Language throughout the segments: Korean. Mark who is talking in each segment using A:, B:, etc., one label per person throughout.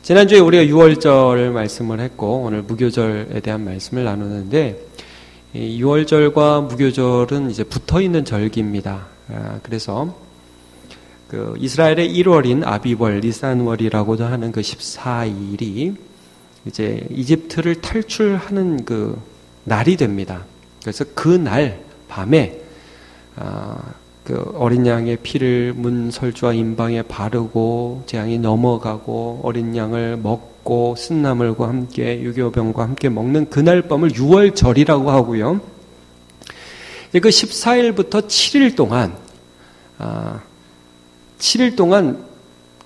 A: 지난주에 우리가 6월절 말씀을 했고 오늘 무교절에 대한 말씀을 나누는데, 이 6월절과 무교절은 이제 붙어있는 절기입니다. 그래서 그 이스라엘의 1월인 아비월, 니산월이라고도 하는 그 14일이 이제 이집트를 탈출하는 그 날이 됩니다. 그래서 그 날 밤에 그 어린 양의 피를 문설주와 임방에 바르고 재앙이 넘어가고 어린 양을 먹고 쓴나물과 함께 유교병과 함께 먹는 그날 밤을 6월절이라고 하고요. 이제 그 14일부터 7일 동안 7일 동안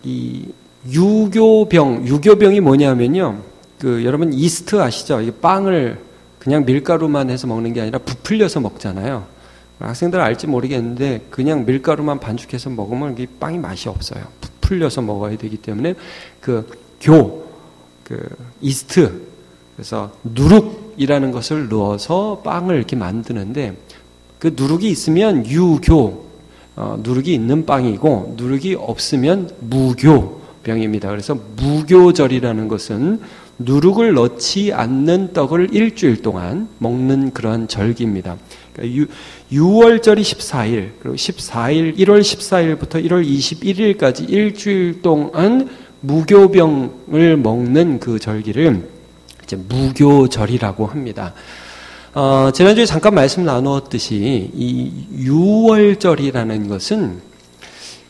A: 이 유교병이 뭐냐면요. 그 여러분 이스트 아시죠? 이 빵을 그냥 밀가루만 해서 먹는 게 아니라 부풀려서 먹잖아요. 학생들 알지 모르겠는데 그냥 밀가루만 반죽해서 먹으면 이 빵이 맛이 없어요. 부풀려서 먹어야 되기 때문에 그 이스트, 그래서 누룩이라는 것을 넣어서 빵을 이렇게 만드는데, 그 누룩이 있으면 누룩이 있는 빵이고 누룩이 없으면 무교병입니다. 그래서 무교절이라는 것은 누룩을 넣지 않는 떡을 일주일 동안 먹는 그러한 절기입니다. 그러니까 6월절이 14일, 그리고 14일, 1월 14일부터 1월 21일까지 일주일 동안 무교병을 먹는 그 절기를 이제 무교절이라고 합니다. 지난주에 잠깐 말씀 나누었듯이 이 6월절이라는 것은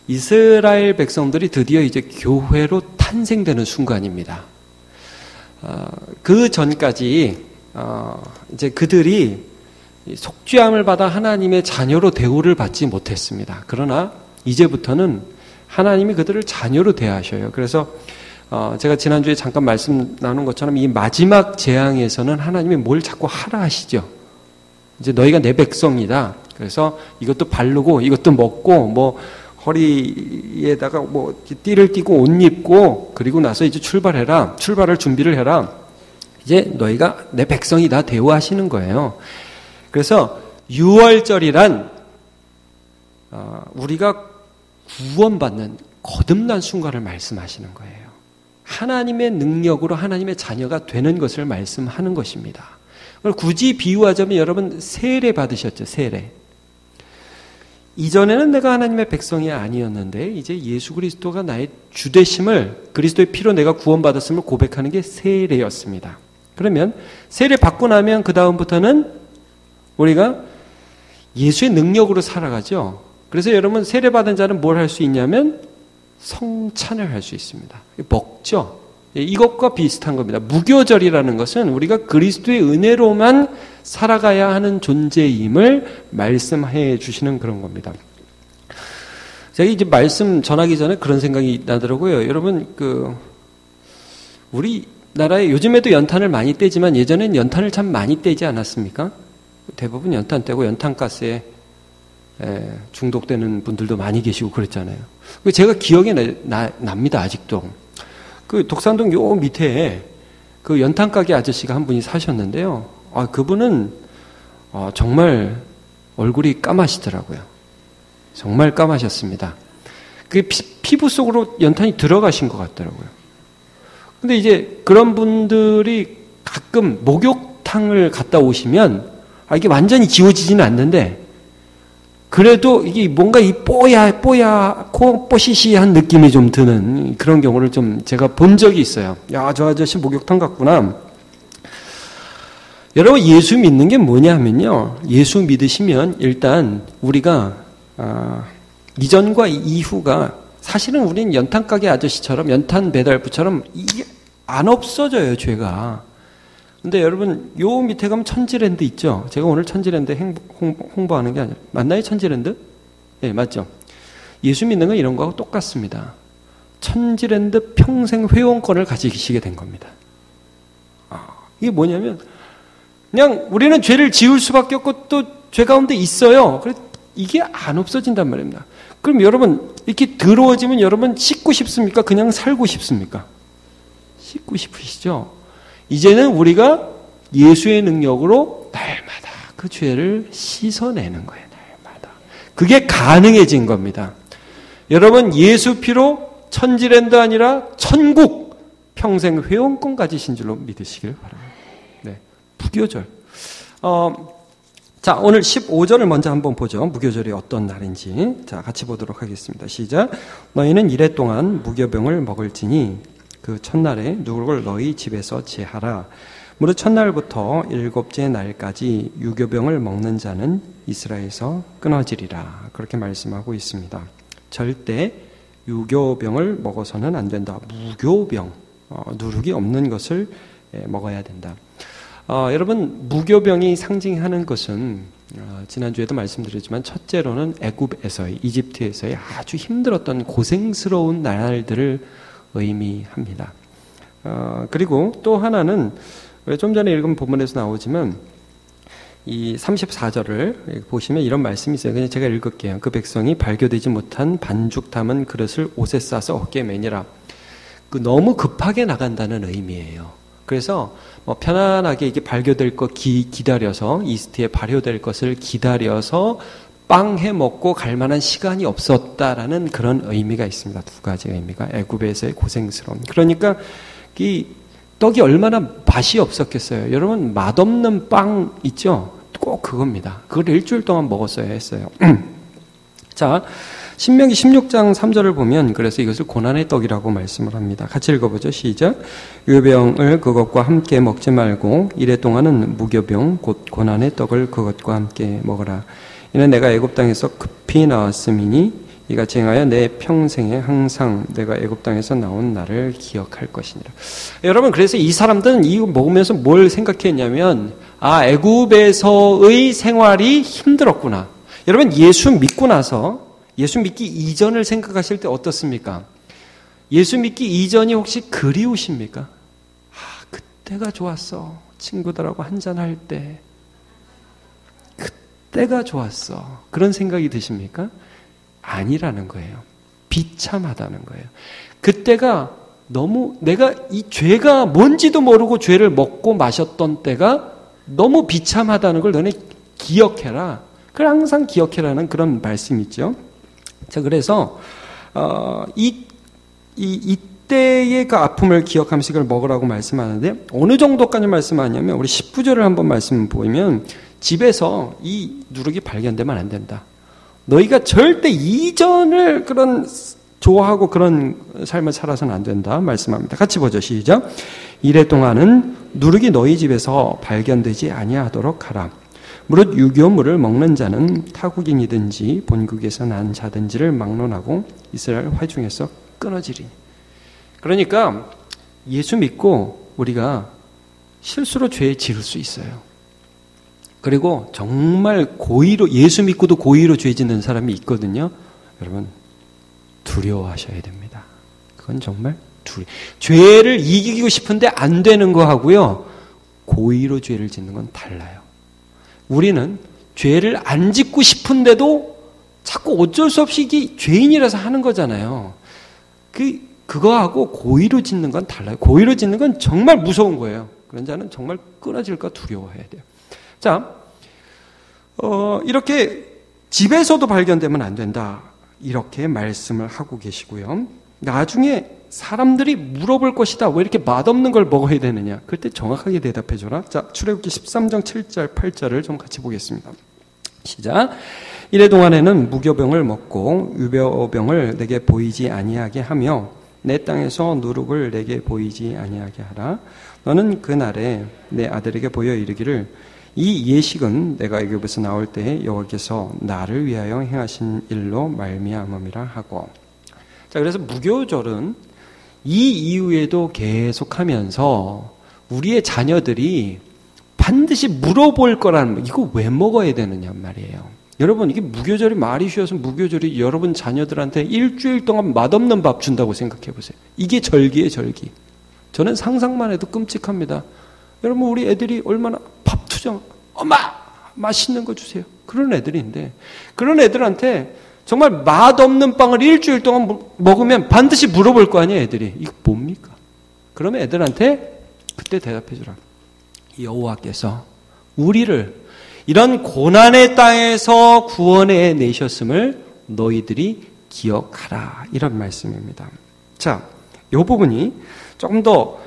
A: 이스라엘 백성들이 드디어 이제 교회로 탄생되는 순간입니다. 그 전까지 이제 그들이 속죄함을 받아 하나님의 자녀로 대우를 받지 못했습니다. 그러나 이제부터는 하나님이 그들을 자녀로 대하셔요. 그래서 제가 지난주에 잠깐 말씀 나눈 것처럼 이 마지막 재앙에서는 하나님이 뭘 자꾸 하라 하시죠. 이제 너희가 내 백성이다. 그래서 이것도 바르고 이것도 먹고 뭐 허리에다가 뭐 띠를 띠고 옷 입고 그리고 나서 이제 출발할 준비를 해라. 이제 너희가 내 백성이다 대우하시는 거예요. 그래서 6월절이란 우리가 구원받는 거듭난 순간을 말씀하시는 거예요. 하나님의 능력으로 하나님의 자녀가 되는 것을 말씀하는 것입니다. 그걸 굳이 비유하자면 여러분 세례 받으셨죠. 세례. 이전에는 내가 하나님의 백성이 아니었는데 이제 예수 그리스도가 나의 주되심을, 그리스도의 피로 내가 구원받았음을 고백하는 게 세례였습니다. 그러면 세례 받고 나면 그 다음부터는 우리가 예수의 능력으로 살아가죠. 그래서 여러분 세례 받은 자는 뭘 할 수 있냐면 성찬을 할 수 있습니다. 먹죠. 이것과 비슷한 겁니다. 무교절이라는 것은 우리가 그리스도의 은혜로만 살아가야 하는 존재임을 말씀해 주시는 그런 겁니다. 제가 이제 말씀 전하기 전에 그런 생각이 나더라고요. 여러분 우리나라에 요즘에도 연탄을 많이 떼지만 예전엔 연탄을 참 많이 떼지 않았습니까? 대부분 연탄 떼고 연탄가스에 중독되는 분들도 많이 계시고 그랬잖아요. 제가 기억에 납니다. 아직도. 그 독산동 요 밑에 그 연탄가게 아저씨가 한 분이 사셨는데요. 그분은 정말 얼굴이 까마시더라고요. 정말 까마셨습니다. 그 피부 속으로 연탄이 들어가신 것 같더라고요. 근데 이제 그런 분들이 가끔 목욕탕을 갔다 오시면 이게 완전히 지워지지는 않는데 그래도 이게 뭔가 이 뽀시시한 느낌이 좀 드는 그런 경우를 좀 제가 본 적이 있어요. 야, 저 아저씨 목욕탕 갔구나. 여러분 예수 믿는 게 뭐냐 하면요. 예수 믿으시면 일단 우리가 이전과 이후가 사실은 우리는 연탄가게 아저씨처럼 연탄 배달부처럼 이게 안 없어져요. 죄가. 근데 여러분 요 밑에 가면 천지랜드 있죠. 제가 오늘 천지랜드 홍보하는 게 아니라 맞나요? 천지랜드? 네, 맞죠. 예수 믿는 건 이런 거하고 똑같습니다. 천지랜드 평생 회원권을 가지시게 된 겁니다. 이게 뭐냐면 그냥 우리는 죄를 지을 수밖에 없고 또 죄 가운데 있어요. 그래서 이게 안 없어진단 말입니다. 그럼 여러분 이렇게 더러워지면 여러분 씻고 싶습니까? 그냥 살고 싶습니까? 씻고 싶으시죠? 이제는 우리가 예수의 능력으로 날마다 그 죄를 씻어내는 거예요. 날마다. 그게 가능해진 겁니다. 여러분 예수 피로 천지랜드 아니라 천국 평생 회원권 가지신 줄로 믿으시길 바랍니다. 네, 무교절. 자, 오늘 15절을 먼저 한번 보죠. 무교절이 어떤 날인지. 자, 같이 보도록 하겠습니다. 시작. 너희는 이래 동안 무교병을 먹을지니 그 첫날에 누룩을 너희 집에서 제하라. 무릇 첫날부터 일곱째 날까지 유교병을 먹는 자는 이스라엘에서 끊어지리라. 그렇게 말씀하고 있습니다. 절대 유교병을 먹어서는 안 된다. 무교병, 누룩이 없는 것을 먹어야 된다. 여러분, 무교병이 상징하는 것은 지난주에도 말씀드렸지만 첫째로는 애굽에서의, 이집트에서의 아주 힘들었던 고생스러운 날들을 의미합니다. 그리고 또 하나는 좀 전에 읽은 본문에서 나오지만 이 34절을 보시면 이런 말씀이 있어요. 그냥 제가 읽을게요. 그 백성이 발교되지 못한 반죽 담은 그릇을 옷에 싸서 어깨에 매니라. 너무 급하게 나간다는 의미예요. 그래서 편안하게 이게 발교될 거 기다려서 이스트에 발효될 것을 기다려서 빵 해 먹고 갈 만한 시간이 없었다라는 그런 의미가 있습니다. 두 가지 의미가. 애굽에서의 고생스러움. 그러니까 이 떡이 얼마나 맛이 없었겠어요. 여러분, 맛없는 빵 있죠? 꼭 그겁니다. 그걸 일주일 동안 먹었어야 했어요. 자, 신명기 16장 3절을 보면 그래서 이것을 고난의 떡이라고 말씀을 합니다. 같이 읽어보죠. 시작. 유교병을 그것과 함께 먹지 말고 이래 동안은 무교병 곧 고난의 떡을 그것과 함께 먹으라. 이는 내가 애굽 땅에서 급히 나왔음이니 이같이 행하여 내 평생에 항상 내가 애굽 땅에서 나온 나를 기억할 것이니라. 여러분, 그래서 이 사람들은 이거 먹으면서 뭘 생각했냐면 애굽에서의 생활이 힘들었구나. 여러분, 예수 믿고 나서 예수 믿기 이전을 생각하실 때 어떻습니까? 예수 믿기 이전이 혹시 그리우십니까? 그때가 좋았어. 친구들하고 한잔할 때. 그때가 좋았어. 그런 생각이 드십니까? 아니라는 거예요. 비참하다는 거예요. 그때가 너무 내가 이 죄가 뭔지도 모르고 죄를 먹고 마셨던 때가 너무 비참하다는 걸 너네 기억해라. 그걸 항상 기억해라는 그런 말씀이 있죠. 자, 그래서 이때의 그 아픔을 기억하면서 이걸 먹으라고 말씀하는데 어느 정도까지 말씀하냐면 우리 19절을 한번 말씀 보면 집에서 이 누룩이 발견되면 안 된다. 너희가 절대 이전을 그런 좋아하고 그런 삶을 살아서는 안 된다 말씀합니다. 같이 보죠. 시작. 이래 동안은 누룩이 너희 집에서 발견되지 아니하도록 하라. 무릇 유교물을 먹는 자는 타국인이든지 본국에서 난 자든지를 막론하고 이스라엘 회중에서 끊어지리. 그러니까 예수 믿고 우리가 실수로 죄에 지을 수 있어요. 그리고 정말 고의로 예수 믿고도 고의로 죄 짓는 사람이 있거든요. 여러분 두려워하셔야 됩니다. 그건 정말 죄를 이기고 싶은데 안 되는 거 하고요. 고의로 죄를 짓는 건 달라요. 우리는 죄를 안 짓고 싶은데도 자꾸 어쩔 수 없이 이게 죄인이라서 하는 거잖아요. 그거하고 고의로 짓는 건 달라요. 고의로 짓는 건 정말 무서운 거예요. 그런 자는 정말 끊어질까 두려워해야 돼요. 자, 이렇게 집에서도 발견되면 안 된다. 이렇게 말씀을 하고 계시고요. 나중에 사람들이 물어볼 것이다. 왜 이렇게 맛없는 걸 먹어야 되느냐? 그때 정확하게 대답해 줘라. 자, 출애굽기 13장 7절 8절을 좀 같이 보겠습니다. 시작. 이래 동안에는 무교병을 먹고 유교병을 내게 보이지 아니하게 하며 내 땅에서 누룩을 내게 보이지 아니하게 하라. 너는 그날에 내 아들에게 보여 이르기를 이 예식은 내가 애굽에서 나올 때 여호와께서 나를 위하여 행하신 일로 말미암음이라 하고. 자, 그래서 무교절은 이 이후에도 계속하면서 우리의 자녀들이 반드시 물어볼 거라는, 이거 왜 먹어야 되느냐 말이에요. 여러분, 이게 무교절이 말이 쉬워서 무교절이 여러분 자녀들한테 일주일 동안 맛없는 밥 준다고 생각해 보세요. 이게 절기예요, 절기. 저는 상상만 해도 끔찍합니다. 여러분, 우리 애들이 얼마나 밥 투정, 엄마 맛있는 거 주세요. 그런 애들인데, 그런 애들한테 정말 맛없는 빵을 일주일 동안 먹으면 반드시 물어볼 거 아니에요, 애들이. 이거 뭡니까? 그러면 애들한테 그때 대답해 주라. 여호와께서 우리를 이런 고난의 땅에서 구원해 내셨음을 너희들이 기억하라. 이런 말씀입니다. 자, 이 부분이 조금 더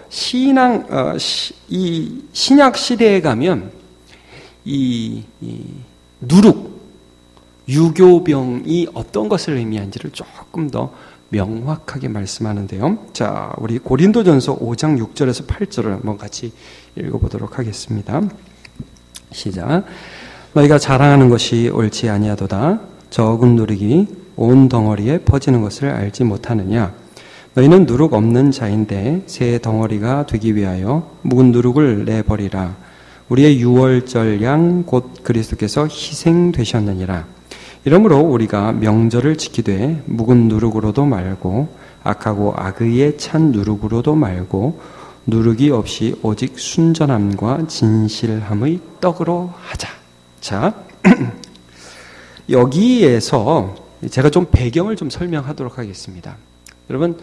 A: 이 신약 시대에 가면 이 누룩, 유교병이 어떤 것을 의미한지를 조금 더 명확하게 말씀하는데요. 자, 우리 고린도전서 5장 6절에서 8절을 한번 같이 읽어보도록 하겠습니다. 시작. 너희가 자랑하는 것이 옳지 아니하도다. 적은 누룩이 온 덩어리에 퍼지는 것을 알지 못하느냐. 너희는 누룩 없는 자인데 새 덩어리가 되기 위하여 묵은 누룩을 내버리라. 우리의 유월절 양 곧 그리스도께서 희생되셨느니라. 이러므로 우리가 명절을 지키되 묵은 누룩으로도 말고 악하고 악의에 찬 누룩으로도 말고 누룩이 없이 오직 순전함과 진실함의 떡으로 하자. 자, 여기에서 제가 좀 배경을 좀 설명하도록 하겠습니다. 여러분,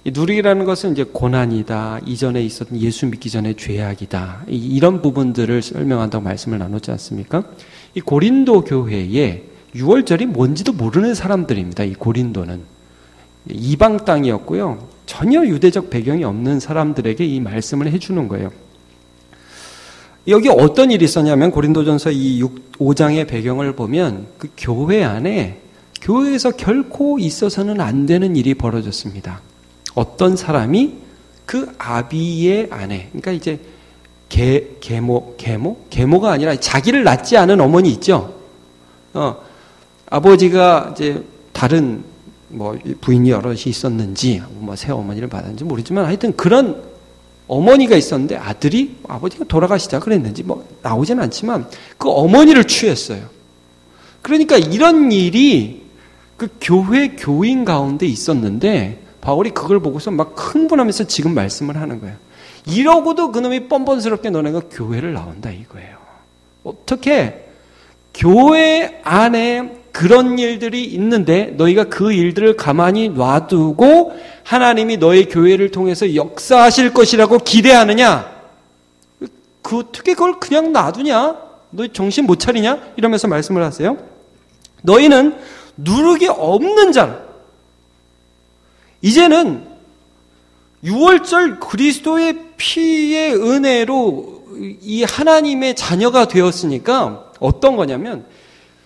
A: 이 누룩이라는 것은 이제 고난이다, 이전에 있었던 예수 믿기 전에 죄악이다, 이런 부분들을 설명한다고 말씀을 나눴지 않습니까? 이 고린도 교회에 유월절이 뭔지도 모르는 사람들입니다. 이 고린도는 이방 땅이었고요, 전혀 유대적 배경이 없는 사람들에게 이 말씀을 해주는 거예요. 여기 어떤 일이 있었냐면 고린도전서 이 5장의 배경을 보면 그 교회 안에 교회에서 결코 있어서는 안 되는 일이 벌어졌습니다. 어떤 사람이 그 아비의 아내, 그러니까 이제 계모가 아니라 자기를 낳지 않은 어머니 있죠. 아버지가 이제 다른 뭐 부인이 여럿이 있었는지 뭐 새 어머니를 받았는지 모르지만 하여튼 그런 어머니가 있었는데 아들이 아버지가 돌아가시자 그랬는지 뭐 나오진 않지만 그 어머니를 취했어요. 그러니까 이런 일이 그 교회 교인 가운데 있었는데 바울이 그걸 보고서 막 흥분하면서 지금 말씀을 하는 거예요. 이러고도 그놈이 뻔뻔스럽게 너네가 교회를 나온다 이거예요. 어떻게 교회 안에 그런 일들이 있는데 너희가 그 일들을 가만히 놔두고 하나님이 너희 교회를 통해서 역사하실 것이라고 기대하느냐? 어떻게 그걸 그냥 놔두냐? 너희 정신 못 차리냐? 이러면서 말씀을 하세요. 너희는 누룩이 없는 자라. 이제는 유월절 그리스도의 피의 은혜로 이 하나님의 자녀가 되었으니까 어떤 거냐면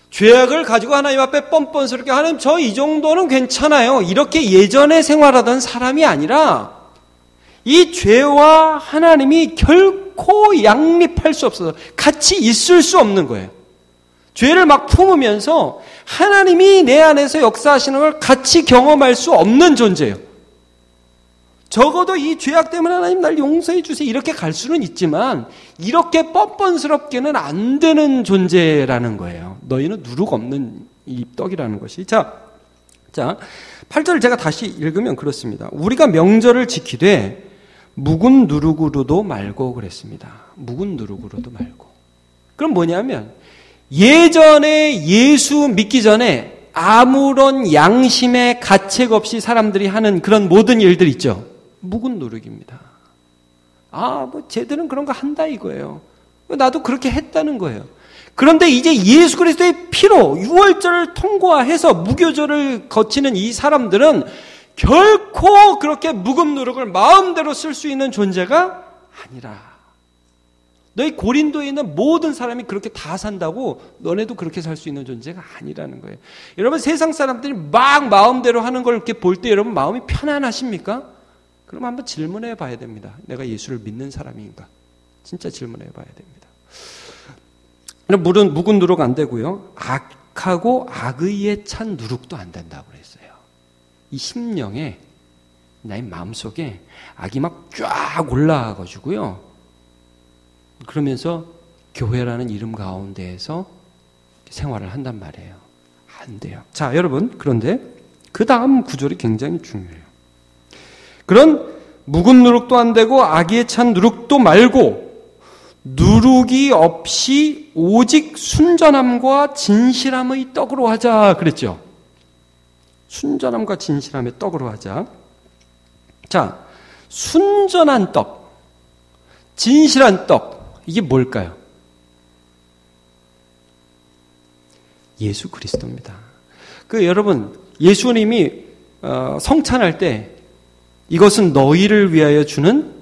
A: 죄악을 가지고 하나님 앞에 뻔뻔스럽게 하나님 저 이 정도는 괜찮아요. 이렇게 예전에 생활하던 사람이 아니라 이 죄와 하나님이 결코 양립할 수 없어서 같이 있을 수 없는 거예요. 죄를 막 품으면서 하나님이 내 안에서 역사하시는 걸 같이 경험할 수 없는 존재예요. 적어도 이 죄악 때문에 하나님 날 용서해 주세요 이렇게 갈 수는 있지만 이렇게 뻔뻔스럽게는 안 되는 존재라는 거예요. 너희는 누룩 없는 이 떡이라는 것이. 자, 8절을 제가 다시 읽으면 그렇습니다. 우리가 명절을 지키되 묵은 누룩으로도 말고 그랬습니다. 묵은 누룩으로도 말고. 그럼 뭐냐면 예전에 예수 믿기 전에 아무런 양심의 가책 없이 사람들이 하는 그런 모든 일들 있죠. 묵은 누룩입니다. 뭐 쟤들은 그런 거 한다 이거예요. 나도 그렇게 했다는 거예요. 그런데 이제 예수 그리스도의 피로 유월절을 통과해서 무교절을 거치는 이 사람들은 결코 그렇게 묵은 누룩을 마음대로 쓸 수 있는 존재가 아니라. 너희 고린도에 있는 모든 사람이 그렇게 다 산다고 너네도 그렇게 살 수 있는 존재가 아니라는 거예요. 여러분 세상 사람들이 막 마음대로 하는 걸 이렇게 볼 때 여러분 마음이 편안하십니까? 그럼 한번 질문해 봐야 됩니다. 내가 예수를 믿는 사람인가? 진짜 질문해 봐야 됩니다. 물은 묵은 누룩 안 되고요. 악하고 악의에 찬 누룩도 안 된다고 그랬어요. 이 심령에 나의 마음속에 악이 막 쫙 올라와가지고요. 그러면서 교회라는 이름 가운데에서 생활을 한단 말이에요. 안 돼요. 자, 여러분, 그런데 그 다음 구절이 굉장히 중요해요. 그런 묵은 누룩도 안 되고 악의에 찬 누룩도 말고 누룩이 없이 오직 순전함과 진실함의 떡으로 하자 그랬죠. 순전함과 진실함의 떡으로 하자. 자, 순전한 떡, 진실한 떡, 이게 뭘까요? 예수 그리스도입니다. 여러분, 예수님이 성찬할 때 이것은 너희를 위하여 주는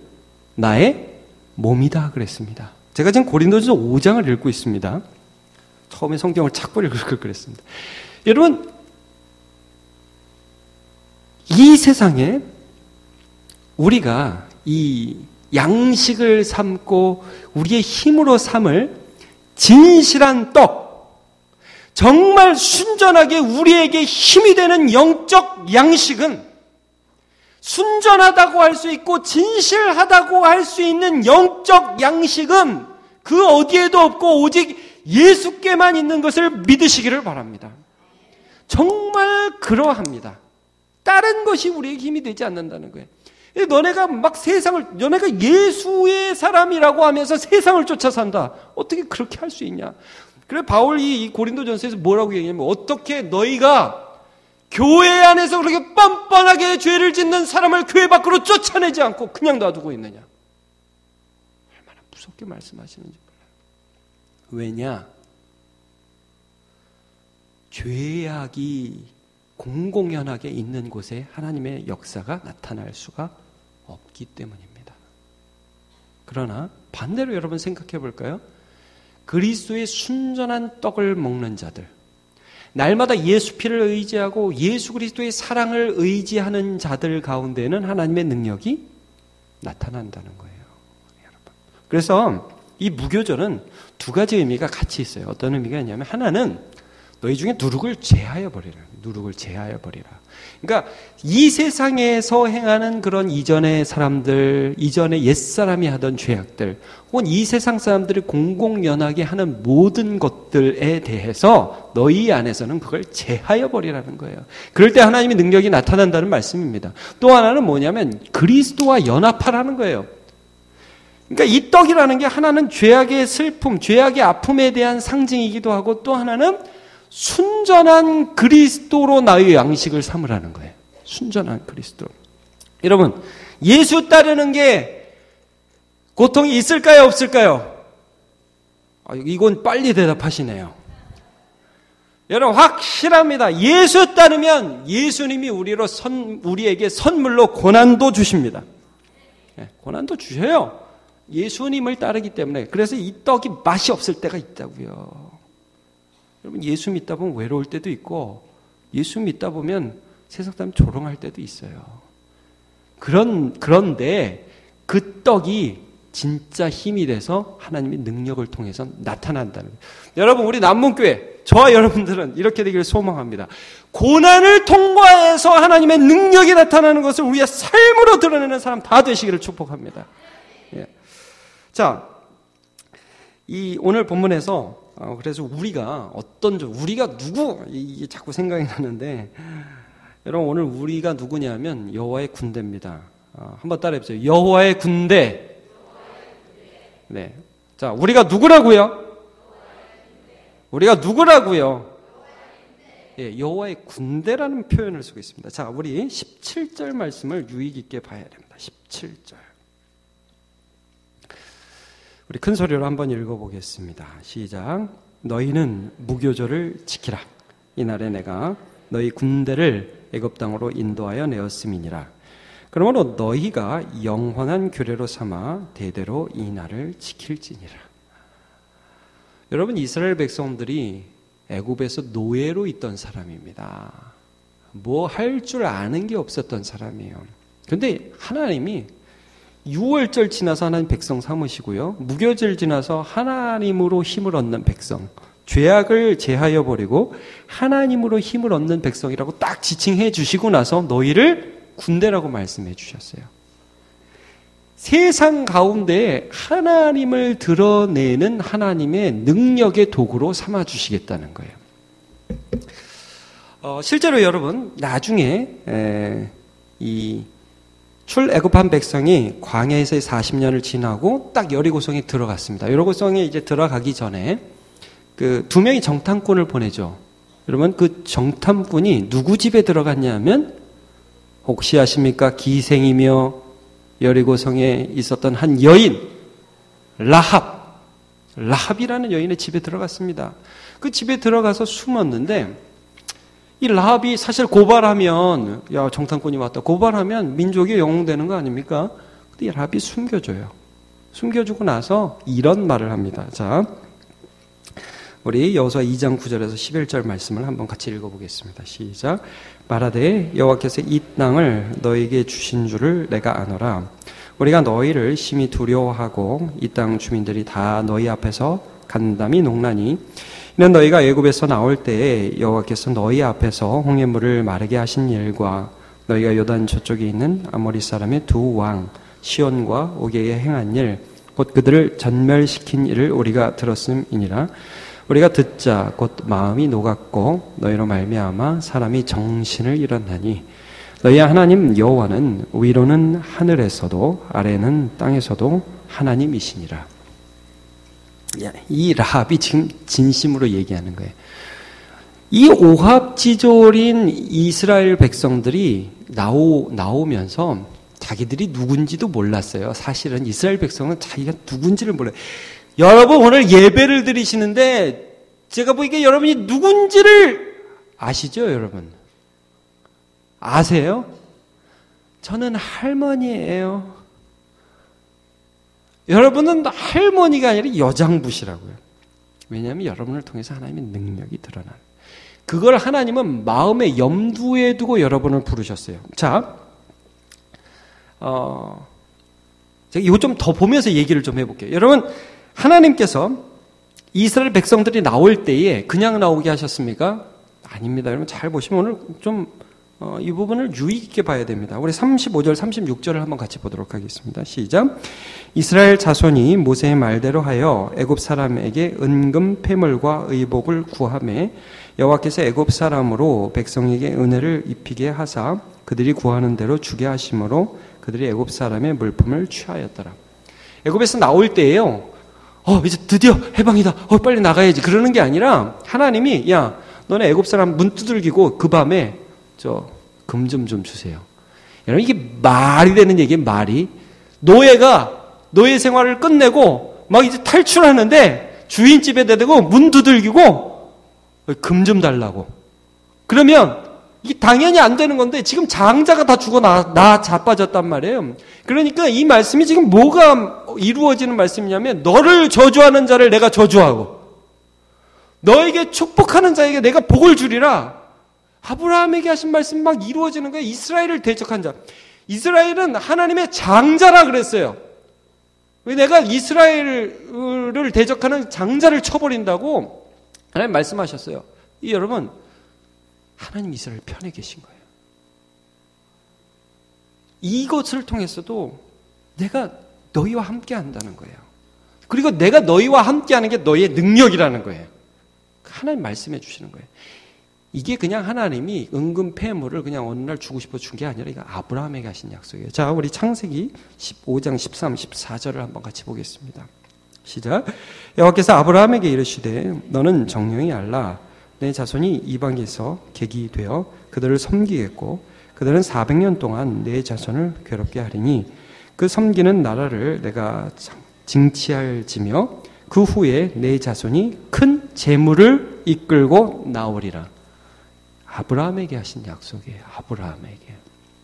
A: 나의 몸이다 그랬습니다. 제가 지금 고린도전서 5장을 읽고 있습니다. 처음에 성경을 착 보려고 그랬습니다. 여러분, 이 세상에 우리가 이 양식을 삼고 우리의 힘으로 삼을 진실한 떡, 정말 순전하게 우리에게 힘이 되는 영적 양식은 순전하다고 할 수 있고 진실하다고 할 수 있는 영적 양식은 그 어디에도 없고 오직 예수께만 있는 것을 믿으시기를 바랍니다. 정말 그러합니다. 다른 것이 우리에게 힘이 되지 않는다는 거예요. 너네가 막 너네가 예수의 사람이라고 하면서 세상을 쫓아 산다. 어떻게 그렇게 할 수 있냐? 그래 바울이 이 고린도전서에서 뭐라고 얘기하냐면 어떻게 너희가 교회 안에서 그렇게 뻔뻔하게 죄를 짓는 사람을 교회 밖으로 쫓아내지 않고 그냥 놔두고 있느냐? 얼마나 무섭게 말씀하시는지 몰라요. 왜냐? 죄악이 공공연하게 있는 곳에 하나님의 역사가 나타날 수가 없기 때문입니다. 그러나 반대로 여러분 생각해 볼까요? 그리스도의 순전한 떡을 먹는 자들, 날마다 예수 피를 의지하고 예수 그리스도의 사랑을 의지하는 자들 가운데는 하나님의 능력이 나타난다는 거예요. 여러분. 그래서 이 무교절은 두 가지 의미가 같이 있어요. 어떤 의미가 있냐면 하나는 너희 중에 누룩을 제하여 버리라. 누룩을 제하여 버리라. 그러니까 이 세상에서 행하는 그런 이전의 사람들, 이전의 옛사람이 하던 죄악들, 혹은 이 세상 사람들이 공공연하게 하는 모든 것들에 대해서 너희 안에서는 그걸 제하여 버리라는 거예요. 그럴 때 하나님의 능력이 나타난다는 말씀입니다. 또 하나는 뭐냐면 그리스도와 연합하라는 거예요. 그러니까 이 떡이라는 게 하나는 죄악의 슬픔, 죄악의 아픔에 대한 상징이기도 하고 또 하나는 순전한 그리스도로 나의 양식을 삼으라는 거예요. 순전한 그리스도. 여러분, 예수 따르는 게 고통이 있을까요? 없을까요? 이건 빨리 대답하시네요. 여러분, 확실합니다. 예수 따르면 예수님이 우리에게 선물로 고난도 주십니다. 고난도 주셔요. 예수님을 따르기 때문에. 그래서 이 떡이 맛이 없을 때가 있다고요. 여러분, 예수 믿다 보면 외로울 때도 있고 예수 믿다 보면 세상 사람 조롱할 때도 있어요. 그런데 그 떡이 진짜 힘이 돼서 하나님의 능력을 통해서 나타난다는 거예요. 여러분, 우리 남문교회 저와 여러분들은 이렇게 되기를 소망합니다. 고난을 통과해서 하나님의 능력이 나타나는 것을 우리의 삶으로 드러내는 사람 다 되시기를 축복합니다. 예. 자, 이 오늘 본문에서 그래서 우리가 우리가 누구? 이게 자꾸 생각이 나는데 여러분, 오늘 우리가 누구냐면 여호와의 군대입니다. 한번 따라해보세요. 여호와의 군대. 네. 자, 우리가 누구라고요? 우리가 누구라고요? 예, 여호와의 군대라는 표현을 쓰고 있습니다. 자, 우리 17절 말씀을 유의 깊게 봐야 됩니다. 17절. 우리 큰 소리로 한번 읽어보겠습니다. 시작. 너희는 무교절을 지키라. 이날에 내가 너희 군대를 애굽 땅으로 인도하여 내었음이니라. 그러므로 너희가 영원한 규례로 삼아 대대로 이 날을 지킬지니라. 여러분, 이스라엘 백성들이 애굽에서 노예로 있던 사람입니다. 뭐 할 줄 아는 게 없었던 사람이에요. 그런데 하나님이 6월절 지나서 하나님 백성 삼으시고요. 무교절 지나서 하나님으로 힘을 얻는 백성, 죄악을 제하여 버리고 하나님으로 힘을 얻는 백성이라고 딱 지칭해 주시고 나서 너희를 군대라고 말씀해 주셨어요. 세상 가운데 하나님을 드러내는 하나님의 능력의 도구로 삼아 주시겠다는 거예요. 실제로 여러분, 나중에 이 출애굽한 백성이 광야에서 40년을 지나고 딱 여리고성에 들어갔습니다. 여리고성에 이제 들어가기 전에 그 두 명이 정탐꾼을 보내죠. 여러분, 그 정탐꾼이 누구 집에 들어갔냐면 혹시 아십니까? 기생이며 여리고성에 있었던 한 여인 라합이라는 여인의 집에 들어갔습니다. 그 집에 들어가서 숨었는데 이 라합이 사실 고발하면, 야, 정탐꾼이 왔다. 고발하면 민족이 영웅되는 거 아닙니까? 근데 이 라합이 숨겨줘요. 숨겨주고 나서 이런 말을 합니다. 자, 우리 여호수아 2장 9절에서 11절 말씀을 한번 같이 읽어보겠습니다. 시작. 말하되 여호와께서 이 땅을 너에게 주신 줄을 내가 아노라. 우리가 너희를 심히 두려워하고 이 땅 주민들이 다 너희 앞에서 간담이 농나니 이는 너희가 애굽에서 나올 때에 여호와께서 너희 앞에서 홍해물을 마르게 하신 일과 너희가 요단 저쪽에 있는 아모리 사람의 두 왕 시온과 오게에 행한 일 곧 그들을 전멸시킨 일을 우리가 들었음이니라. 우리가 듣자 곧 마음이 녹았고 너희로 말미암아 사람이 정신을 잃었나니 너희의 하나님 여호와는 위로는 하늘에서도 아래는 땅에서도 하나님이시니라. 이 라합이 지금 진심으로 얘기하는 거예요. 이 오합지졸인 이스라엘 백성들이 나오면서 자기들이 누군지도 몰랐어요. 사실은 이스라엘 백성은 자기가 누군지를 몰라요. 여러분 오늘 예배를 드리시는데 제가 보기에 여러분이 누군지를 아시죠, 여러분? 아세요? 저는 할머니예요. 여러분은 할머니가 아니라 여장부시라고요. 왜냐하면 여러분을 통해서 하나님의 능력이 드러나요. 그걸 하나님은 마음의 염두에 두고 여러분을 부르셨어요. 자, 제가 이거 좀 더 보면서 얘기를 좀 해볼게요. 여러분, 하나님께서 이스라엘 백성들이 나올 때에 그냥 나오게 하셨습니까? 아닙니다. 여러분 잘 보시면 오늘 좀 이 부분을 유의 깊게 봐야 됩니다. 우리 35절, 36절을 한번 같이 보도록 하겠습니다. 시작. 이스라엘 자손이 모세의 말대로 하여 애굽 사람에게 은금 패물과 의복을 구하매 여호와께서 애굽 사람으로 백성에게 은혜를 입히게 하사 그들이 구하는 대로 주게 하심으로 그들이 애굽 사람의 물품을 취하였더라. 애굽에서 나올 때에요. 이제 드디어 해방이다. 빨리 나가야지. 그러는 게 아니라 하나님이 야, 너네 애굽 사람 문 두들기고 그 밤에 금 좀 주세요. 여러분 이게 말이 되는 얘기예요. 말이. 노예가 노예 생활을 끝내고 막 이제 탈출하는데 주인집에 대대고 문 두들기고 금 좀 달라고. 그러면 이게 당연히 안 되는 건데 지금 장자가 다 죽어 나 자빠졌단 말이에요. 그러니까 이 말씀이 지금 뭐가 이루어지는 말씀이냐면 너를 저주하는 자를 내가 저주하고 너에게 축복하는 자에게 내가 복을 주리라. 아브라함에게 하신 말씀이 막 이루어지는 거예요. 이스라엘을 대적한 자. 이스라엘은 하나님의 장자라 그랬어요. 왜 내가 이스라엘을 대적하는 장자를 쳐버린다고 하나님 말씀하셨어요. 여러분 하나님 이스라엘 편에 계신 거예요. 이것을 통해서도 내가 너희와 함께 한다는 거예요. 그리고 내가 너희와 함께 하는 게 너희의 능력이라는 거예요. 하나님 말씀해 주시는 거예요. 이게 그냥 하나님이 은금 패물을 그냥 어느 날 주고 싶어 준 게 아니라 이거 아브라함에게 하신 약속이에요. 자, 우리 창세기 15장 13, 14절을 한번 같이 보겠습니다. 시작. 여호와께서 아브라함에게 이르시되 너는 정령이 알라. 내 자손이 이방에서 객이 되어 그들을 섬기겠고 그들은 400년 동안 내 자손을 괴롭게 하리니 그 섬기는 나라를 내가 징치할지며 그 후에 내 자손이 큰 재물을 이끌고 나오리라. 아브라함에게 하신 약속이에요.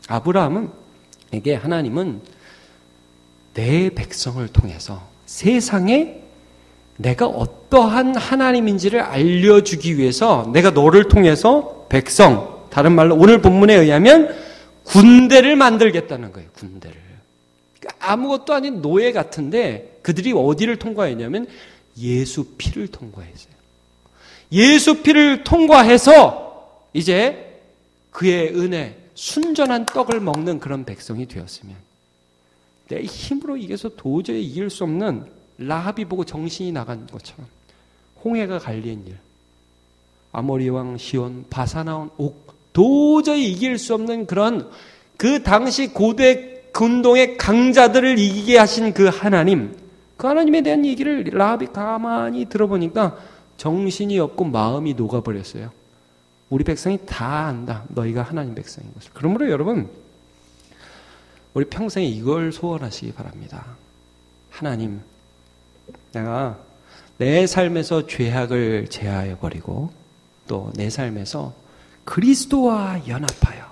A: 아브라함에게 하나님은 내 백성을 통해서 세상에 내가 어떠한 하나님인지를 알려주기 위해서 내가 너를 통해서 백성, 다른 말로 오늘 본문에 의하면 군대를 만들겠다는 거예요. 군대를. 그러니까 아무것도 아닌 노예 같은데 그들이 어디를 통과했냐면 예수 피를 통과했어요. 예수 피를 통과해서 이제 그의 은혜, 순전한 떡을 먹는 그런 백성이 되었으면 내 힘으로 이겨서 도저히 이길 수 없는 라합이 보고 정신이 나간 것처럼 홍해가 갈린 일, 아모리 왕 시온, 바사나온 옥, 도저히 이길 수 없는 그런 그 당시 고대 군동의 강자들을 이기게 하신 그 하나님, 그 하나님에 대한 얘기를 라합이 가만히 들어보니까 정신이 없고 마음이 녹아버렸어요. 우리 백성이 다 안다. 너희가 하나님 백성인 것을. 그러므로 여러분, 우리 평생에 이걸 소원하시기 바랍니다. 하나님, 내가 내 삶에서 죄악을 제하여버리고 또 내 삶에서 그리스도와 연합하여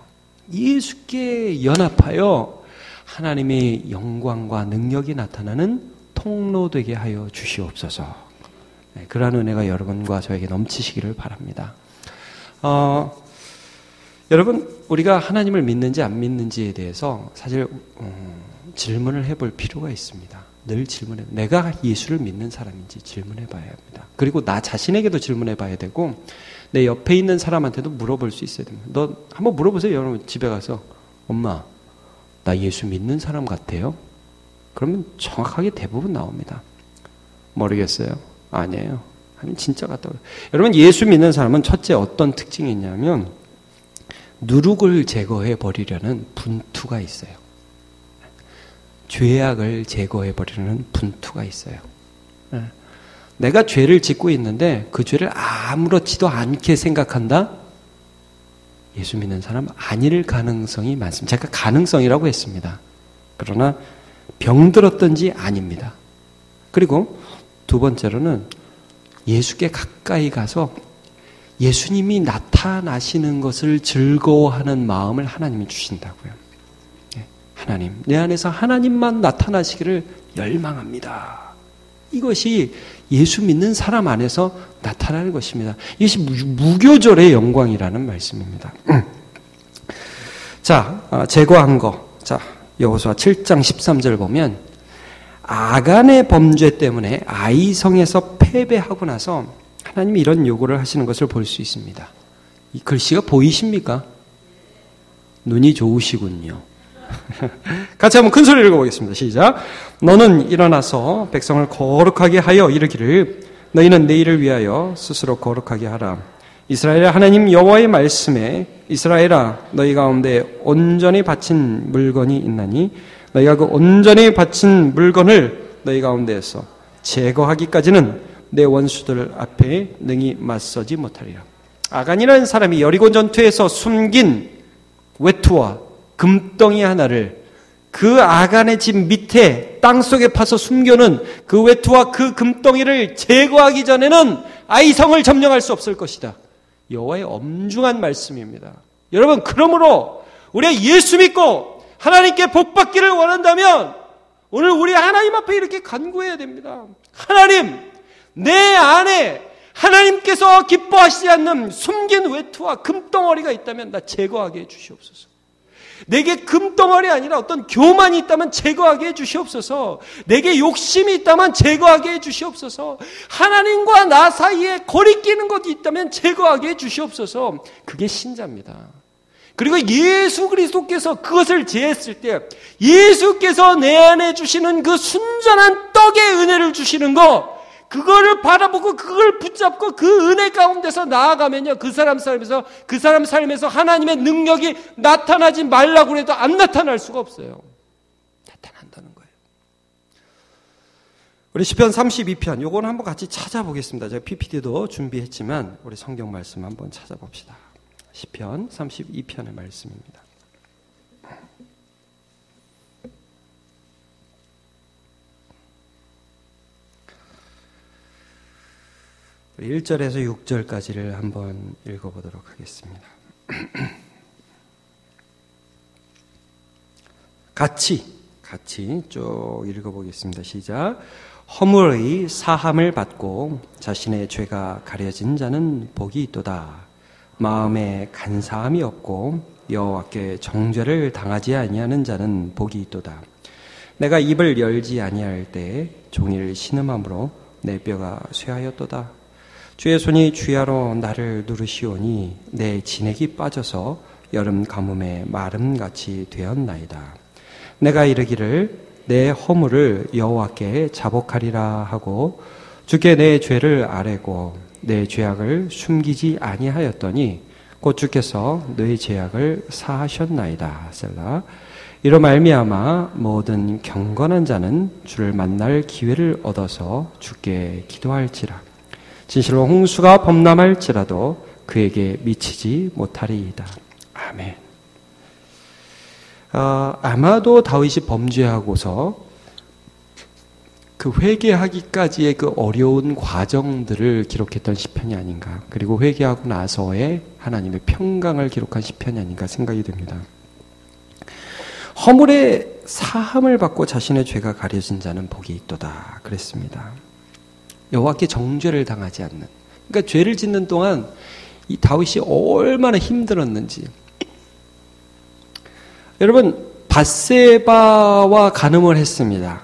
A: 예수께 연합하여 하나님의 영광과 능력이 나타나는 통로 되게 하여 주시옵소서. 그러한 은혜가 여러분과 저에게 넘치시기를 바랍니다. 여러분, 우리가 하나님을 믿는지 안 믿는지에 대해서 사실 질문을 해볼 필요가 있습니다. 늘 질문해. 내가 예수를 믿는 사람인지 질문해 봐야 합니다. 그리고 나 자신에게도 질문해 봐야 되고 내 옆에 있는 사람한테도 물어볼 수 있어야 됩니다. 너 한번 물어보세요. 여러분 집에 가서 엄마, 나 예수 믿는 사람 같아요? 그러면 정확하게 대부분 나옵니다. 모르겠어요. 아니에요. 아니면 진짜 같다고. 여러분, 예수 믿는 사람은 첫째 어떤 특징이 있냐면 누룩을 제거해 버리려는 분투가 있어요. 죄악을 제거해 버리려는 분투가 있어요. 내가 죄를 짓고 있는데 그 죄를 아무렇지도 않게 생각한다? 예수 믿는 사람 아닐 가능성이 많습니다. 제가 가능성이라고 했습니다. 그러나 병들었던지 아닙니다. 그리고 두 번째로는 예수께 가까이 가서 예수님이 나타나시는 것을 즐거워하는 마음을 하나님이 주신다고요. 하나님, 내 안에서 하나님만 나타나시기를 열망합니다. 이것이 예수 믿는 사람 안에서 나타나는 것입니다. 이것이 무교절의 영광이라는 말씀입니다. 자, 제거한 거. 자, 여호수아 7장 13절 보면 아간의 범죄 때문에 아이성에서 패배하고 나서 하나님이 이런 요구를 하시는 것을 볼 수 있습니다. 이 글씨가 보이십니까? 눈이 좋으시군요. 같이 한번 큰 소리로 읽어보겠습니다. 시작. 너는 일어나서 백성을 거룩하게 하여 이르기를 너희는 내일을 위하여 스스로 거룩하게 하라. 이스라엘의 하나님 여호와의 말씀에 이스라엘아 너희 가운데 온전히 바친 물건이 있나니 너희가 그 온전히 바친 물건을 너희 가운데에서 제거하기까지는 내 원수들 앞에 능히 맞서지 못하리라. 아간이라는 사람이 여리고 전투에서 숨긴 외투와 금덩이 하나를 그 아간의 집 밑에 땅속에 파서 숨겨놓은 그 외투와 그 금덩이를 제거하기 전에는 아이성을 점령할 수 없을 것이다. 여호와의 엄중한 말씀입니다. 여러분, 그러므로 우리가 예수 믿고 하나님께 복 받기를 원한다면 오늘 우리 하나님 앞에 이렇게 간구해야 됩니다. 하나님, 내 안에 하나님께서 기뻐하시지 않는 숨긴 외투와 금덩어리가 있다면 나 제거하게 해주시옵소서. 내게 금덩어리 아니라 어떤 교만이 있다면 제거하게 해주시옵소서. 내게 욕심이 있다면 제거하게 해주시옵소서. 하나님과 나 사이에 거리끼는 것이 있다면 제거하게 해주시옵소서. 그게 신자입니다. 그리고 예수 그리스도께서 그것을 제했을 때 예수께서 내 안에 주시는 그 순전한 떡의 은혜를 주시는 것, 그거를 바라보고 그걸 붙잡고 그 은혜 가운데서 나아가면요, 그 사람 삶에서 하나님의 능력이 나타나지 말라고 해도 안 나타날 수가 없어요. 나타난다는 거예요. 우리 시편 32편 요거는 한번 같이 찾아보겠습니다. 제가 PPT도 준비했지만 우리 성경 말씀 한번 찾아봅시다. 시편 32편의 말씀입니다. 1절에서 6절까지를 한번 읽어보도록 하겠습니다. 같이 쭉 읽어보겠습니다. 시작. 허물의 사함을 받고 자신의 죄가 가려진 자는 복이 있도다. 마음에 간사함이 없고 여호와께 정죄를 당하지 아니하는 자는 복이 있도다. 내가 입을 열지 아니할 때 종일 신음함으로 내 뼈가 쇠하였도다. 주의 손이 주야로 나를 누르시오니 내 진액이 빠져서 여름 가뭄에 마름같이 되었나이다. 내가 이르기를 내 허물을 여호와께 자복하리라 하고 주께 내 죄를 아뢰고 내 죄악을 숨기지 아니하였더니 곧 주께서 너의 죄악을 사하셨나이다. 셀라. 이로 말미암아 모든 경건한 자는 주를 만날 기회를 얻어서 주께 기도할지라. 진실로 홍수가 범람할지라도 그에게 미치지 못하리이다. 아멘. 아마도 다윗이 범죄하고서 그 회개하기까지의 그 어려운 과정들을 기록했던 시편이 아닌가. 그리고 회개하고 나서의 하나님의 평강을 기록한 시편이 아닌가 생각이 됩니다. 허물의 사함을 받고 자신의 죄가 가려진 자는 복이 있도다 그랬습니다. 여호와께 정죄를 당하지 않는. 그러니까 죄를 짓는 동안 이 다윗이 얼마나 힘들었는지. 여러분, 밧세바와 간음을 했습니다.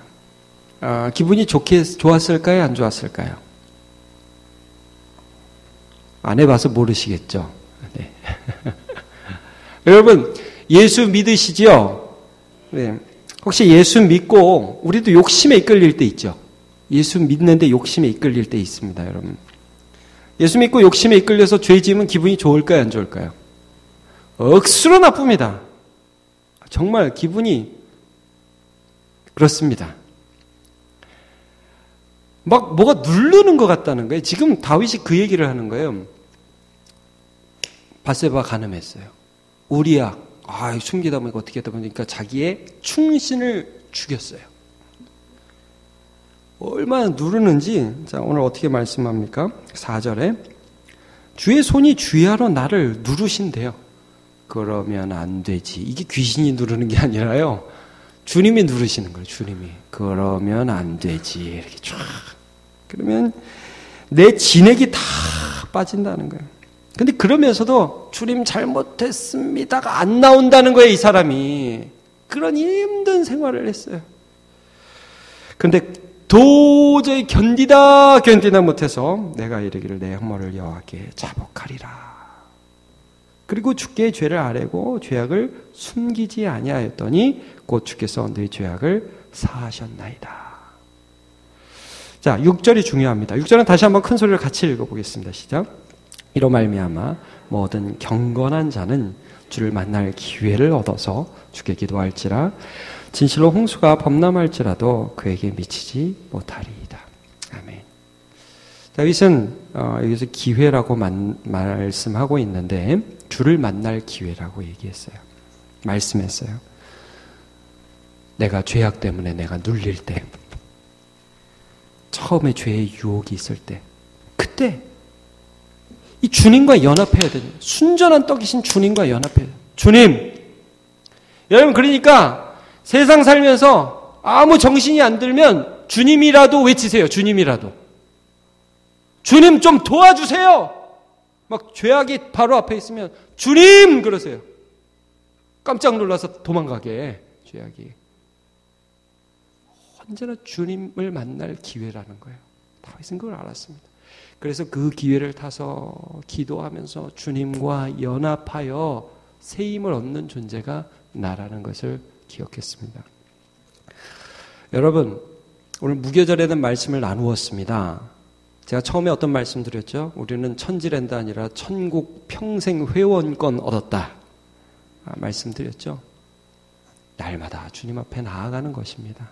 A: 기분이 좋았을까요? 안 좋았을까요? 안 해봐서 모르시겠죠. 네. 여러분, 예수 믿으시죠? 네. 혹시 예수 믿고 우리도 욕심에 이끌릴 때 있죠? 예수 믿는데 욕심에 이끌릴 때 있습니다, 여러분. 예수 믿고 욕심에 이끌려서 죄 지으면 기분이 좋을까요? 안 좋을까요? 억수로 나쁩니다. 정말 기분이 그렇습니다. 막 뭐가 누르는 것 같다는 거예요. 지금 다윗이 그 얘기를 하는 거예요. 밧세바 간음했어요. 우리야, 숨기다 보니까 어떻게 하다 보니까 자기의 충신을 죽였어요. 얼마나 누르는지, 자, 오늘 어떻게 말씀합니까? 4절에 주의 손이 주야로 나를 누르신대요. 그러면 안 되지. 이게 귀신이 누르는 게 아니라요. 주님이 누르시는 거예요. 주님이. 그러면 안 되지. 이렇게 쫙. 그러면 내 진액이 다 빠진다는 거예요. 근데 그러면서도 주님 잘못했습니다가 안 나온다는 거예요. 이 사람이. 그런 힘든 생활을 했어요. 근데 도저히 견디다 못해서 내가 이르기를 내 혐오를 여호와께 자복하리라. 그리고 주께 죄를 아뢰고 죄악을 숨기지 아니하였더니 곧 주께서 내 죄악을 사하셨나이다. 자, 6절이 중요합니다. 6절은 다시 한번 큰 소리를 같이 읽어보겠습니다. 시작. 이로 말미암아 모든 경건한 자는 주를 만날 기회를 얻어서 주께 기도할지라 진실로 홍수가 범람할지라도 그에게 미치지 못하리이다. 아멘. 다윗은 여기서 기회라고 말씀하고 있는데 주를 만날 기회라고 얘기했어요. 말씀했어요. 내가 죄악 때문에 내가 눌릴 때, 처음에 죄의 유혹이 있을 때, 그때 이 주님과 연합해야 돼요. 순전한 떡이신 주님과 연합해야 돼요. 주님, 여러분, 그러니까 세상 살면서 아무 정신이 안 들면 주님이라도 외치세요. 주님이라도. 주님 좀 도와주세요. 막 죄악이 바로 앞에 있으면 주님 그러세요. 깜짝 놀라서 도망가게. 죄악이. 언제나 주님을 만날 기회라는 거예요. 다윗은 그걸 알았습니다. 그래서 그 기회를 타서 기도하면서 주님과 연합하여 새 힘을 얻는 존재가 나라는 것을 기억했습니다. 여러분, 오늘 무교절에는 말씀을 나누었습니다. 제가 처음에 어떤 말씀 드렸죠? 우리는 천지랜드 아니라 천국 평생 회원권 얻었다. 말씀드렸죠? 날마다 주님 앞에 나아가는 것입니다.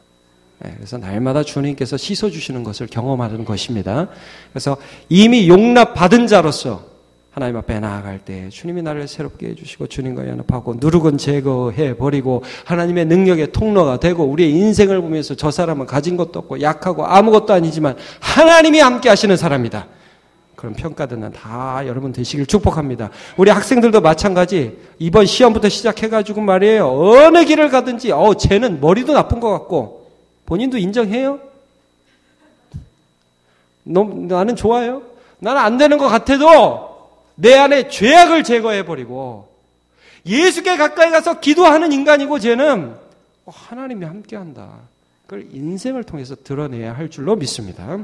A: 그래서 날마다 주님께서 씻어주시는 것을 경험하는 것입니다. 그래서 이미 용납받은 자로서 하나님 앞에 나아갈 때 주님이 나를 새롭게 해주시고 주님과 연합하고 누룩은 제거해버리고 하나님의 능력의 통로가 되고 우리의 인생을 보면서 저 사람은 가진 것도 없고 약하고 아무것도 아니지만 하나님이 함께 하시는 사람이다. 그런 평가들은 다 여러분 되시길 축복합니다. 우리 학생들도 마찬가지. 이번 시험부터 시작해가지고 말이에요. 어느 길을 가든지 쟤는 머리도 나쁜 것 같고 본인도 인정해요? 나는 좋아요? 나는 안 되는 것 같아도 내 안에 죄악을 제거해버리고 예수께 가까이 가서 기도하는 인간이고 쟤는 하나님이 함께한다. 그걸 인생을 통해서 드러내야 할 줄로 믿습니다.